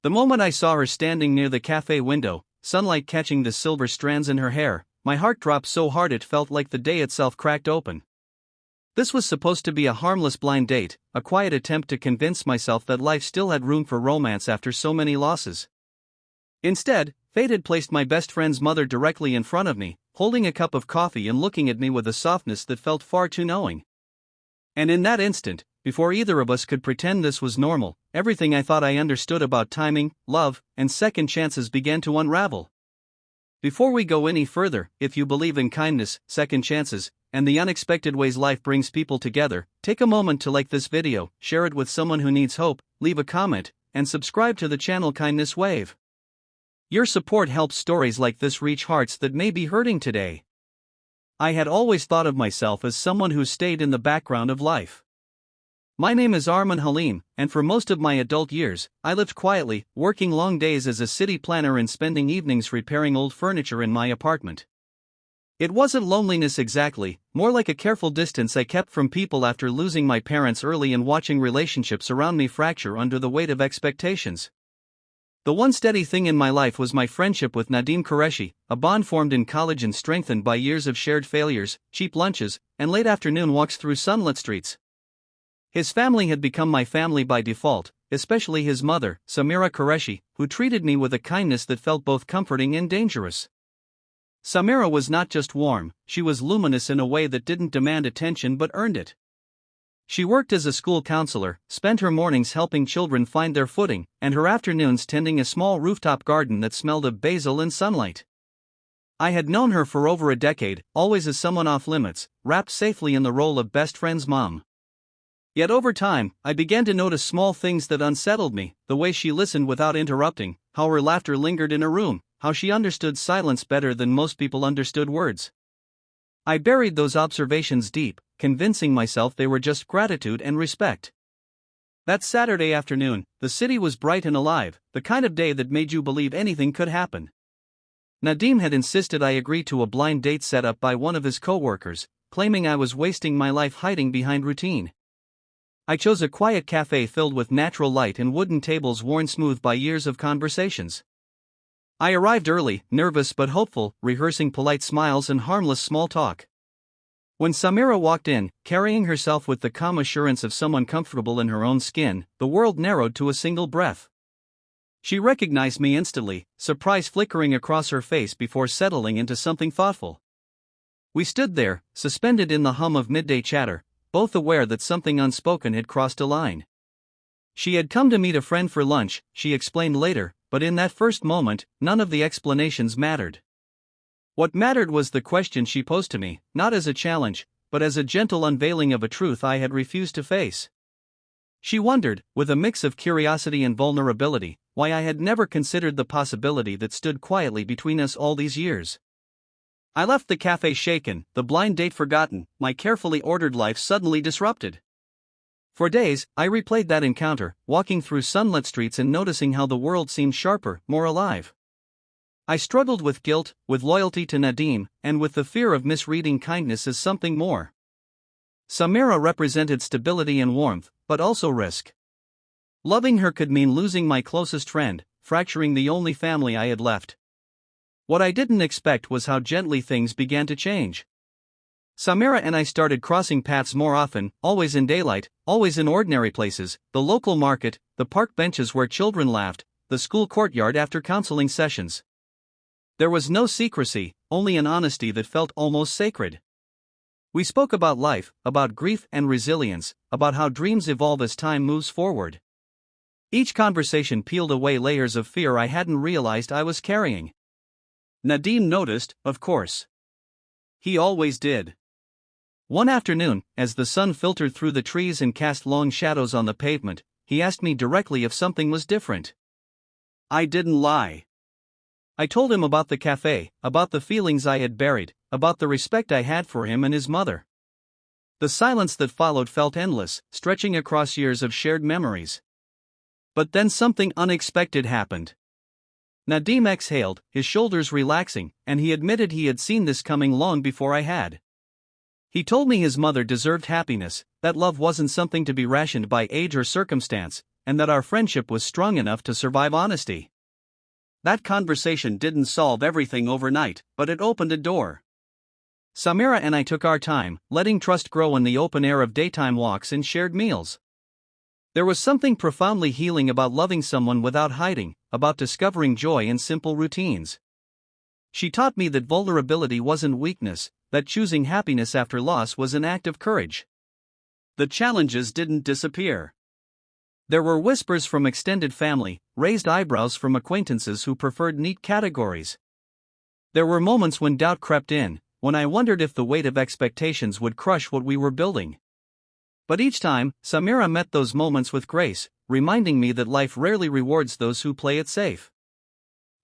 The moment I saw her standing near the cafe window, sunlight catching the silver strands in her hair, my heart dropped so hard it felt like the day itself cracked open. This was supposed to be a harmless blind date, a quiet attempt to convince myself that life still had room for romance after so many losses. Instead, fate had placed my best friend's mother directly in front of me, holding a cup of coffee and looking at me with a softness that felt far too knowing. And in that instant, before either of us could pretend this was normal, everything I thought I understood about timing, love, and second chances began to unravel. Before we go any further, if you believe in kindness, second chances, and the unexpected ways life brings people together, take a moment to like this video, share it with someone who needs hope, leave a comment, and subscribe to the channel Kindness Wave. Your support helps stories like this reach hearts that may be hurting today. I had always thought of myself as someone who stayed in the background of life. My name is Arman Halim, and for most of my adult years, I lived quietly, working long days as a city planner and spending evenings repairing old furniture in my apartment. It wasn't loneliness exactly, more like a careful distance I kept from people after losing my parents early and watching relationships around me fracture under the weight of expectations. The one steady thing in my life was my friendship with Nadim Qureshi, a bond formed in college and strengthened by years of shared failures, cheap lunches, and late afternoon walks through sunlit streets. His family had become my family by default, especially his mother, Samira Qureshi, who treated me with a kindness that felt both comforting and dangerous. Samira was not just warm, she was luminous in a way that didn't demand attention but earned it. She worked as a school counselor, spent her mornings helping children find their footing, and her afternoons tending a small rooftop garden that smelled of basil and sunlight. I had known her for over a decade, always as someone off limits, wrapped safely in the role of best friend's mom. Yet over time, I began to notice small things that unsettled me, the way she listened without interrupting, how her laughter lingered in a room, how she understood silence better than most people understood words. I buried those observations deep, convincing myself they were just gratitude and respect. That Saturday afternoon, the city was bright and alive, the kind of day that made you believe anything could happen. Nadim had insisted I agree to a blind date set up by one of his co-workers, claiming I was wasting my life hiding behind routine. I chose a quiet cafe filled with natural light and wooden tables worn smooth by years of conversations. I arrived early, nervous but hopeful, rehearsing polite smiles and harmless small talk. When Samira walked in, carrying herself with the calm assurance of someone comfortable in her own skin, the world narrowed to a single breath. She recognized me instantly, surprise flickering across her face before settling into something thoughtful. We stood there, suspended in the hum of midday chatter, both aware that something unspoken had crossed a line. She had come to meet a friend for lunch, she explained later, but in that first moment, none of the explanations mattered. What mattered was the question she posed to me, not as a challenge, but as a gentle unveiling of a truth I had refused to face. She wondered, with a mix of curiosity and vulnerability, why I had never considered the possibility that stood quietly between us all these years. I left the cafe shaken, the blind date forgotten, my carefully ordered life suddenly disrupted. For days, I replayed that encounter, walking through sunlit streets and noticing how the world seemed sharper, more alive. I struggled with guilt, with loyalty to Nadim, and with the fear of misreading kindness as something more. Samira represented stability and warmth, but also risk. Loving her could mean losing my closest friend, fracturing the only family I had left. What I didn't expect was how gently things began to change. Samira and I started crossing paths more often, always in daylight, always in ordinary places, the local market, the park benches where children laughed, the school courtyard after counseling sessions. There was no secrecy, only an honesty that felt almost sacred. We spoke about life, about grief and resilience, about how dreams evolve as time moves forward. Each conversation peeled away layers of fear I hadn't realized I was carrying. Nadim noticed, of course. He always did. One afternoon, as the sun filtered through the trees and cast long shadows on the pavement, he asked me directly if something was different. I didn't lie. I told him about the cafe, about the feelings I had buried, about the respect I had for him and his mother. The silence that followed felt endless, stretching across years of shared memories. But then something unexpected happened. Nadim exhaled, his shoulders relaxing, and he admitted he had seen this coming long before I had. He told me his mother deserved happiness, that love wasn't something to be rationed by age or circumstance, and that our friendship was strong enough to survive honesty. That conversation didn't solve everything overnight, but it opened a door. Samira and I took our time, letting trust grow in the open air of daytime walks and shared meals. There was something profoundly healing about loving someone without hiding, about discovering joy in simple routines. She taught me that vulnerability wasn't weakness, that choosing happiness after loss was an act of courage. The challenges didn't disappear. There were whispers from extended family, raised eyebrows from acquaintances who preferred neat categories. There were moments when doubt crept in, when I wondered if the weight of expectations would crush what we were building. But each time, Samira met those moments with grace, reminding me that life rarely rewards those who play it safe.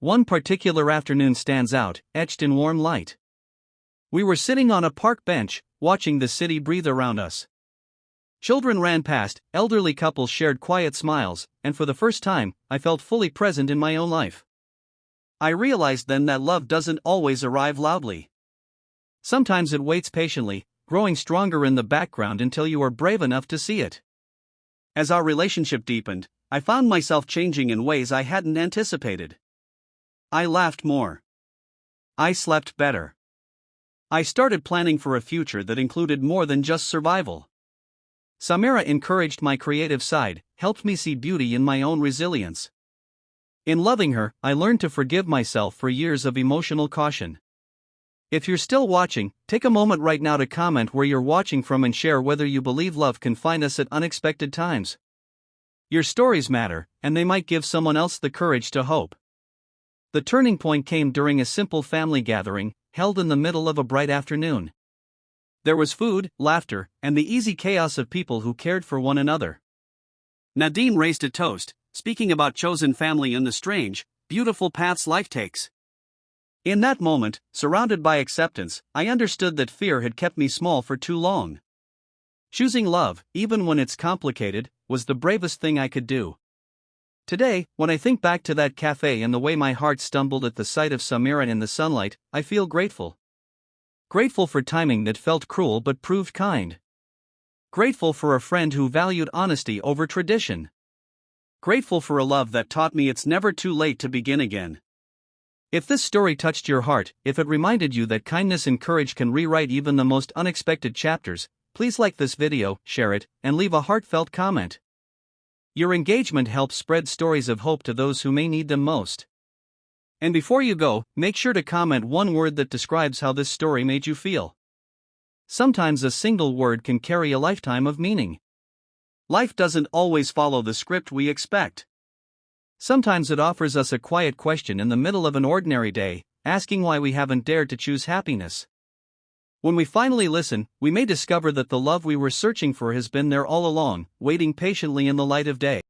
One particular afternoon stands out, etched in warm light. We were sitting on a park bench, watching the city breathe around us. Children ran past, elderly couples shared quiet smiles, and for the first time, I felt fully present in my own life. I realized then that love doesn't always arrive loudly. Sometimes it waits patiently, growing stronger in the background until you are brave enough to see it. As our relationship deepened, I found myself changing in ways I hadn't anticipated. I laughed more. I slept better. I started planning for a future that included more than just survival. Samira encouraged my creative side, helped me see beauty in my own resilience. In loving her, I learned to forgive myself for years of emotional caution. If you're still watching, take a moment right now to comment where you're watching from and share whether you believe love can find us at unexpected times. Your stories matter, and they might give someone else the courage to hope. The turning point came during a simple family gathering, held in the middle of a bright afternoon. There was food, laughter, and the easy chaos of people who cared for one another. Nadine raised a toast, speaking about chosen family and the strange, beautiful paths life takes. In that moment, surrounded by acceptance, I understood that fear had kept me small for too long. Choosing love, even when it's complicated, was the bravest thing I could do. Today, when I think back to that cafe and the way my heart stumbled at the sight of Samira in the sunlight, I feel grateful. Grateful for timing that felt cruel but proved kind. Grateful for a friend who valued honesty over tradition. Grateful for a love that taught me it's never too late to begin again. If this story touched your heart, if it reminded you that kindness and courage can rewrite even the most unexpected chapters, please like this video, share it, and leave a heartfelt comment. Your engagement helps spread stories of hope to those who may need them most. And before you go, make sure to comment one word that describes how this story made you feel. Sometimes a single word can carry a lifetime of meaning. Life doesn't always follow the script we expect. Sometimes it offers us a quiet question in the middle of an ordinary day, asking why we haven't dared to choose happiness. When we finally listen, we may discover that the love we were searching for has been there all along, waiting patiently in the light of day.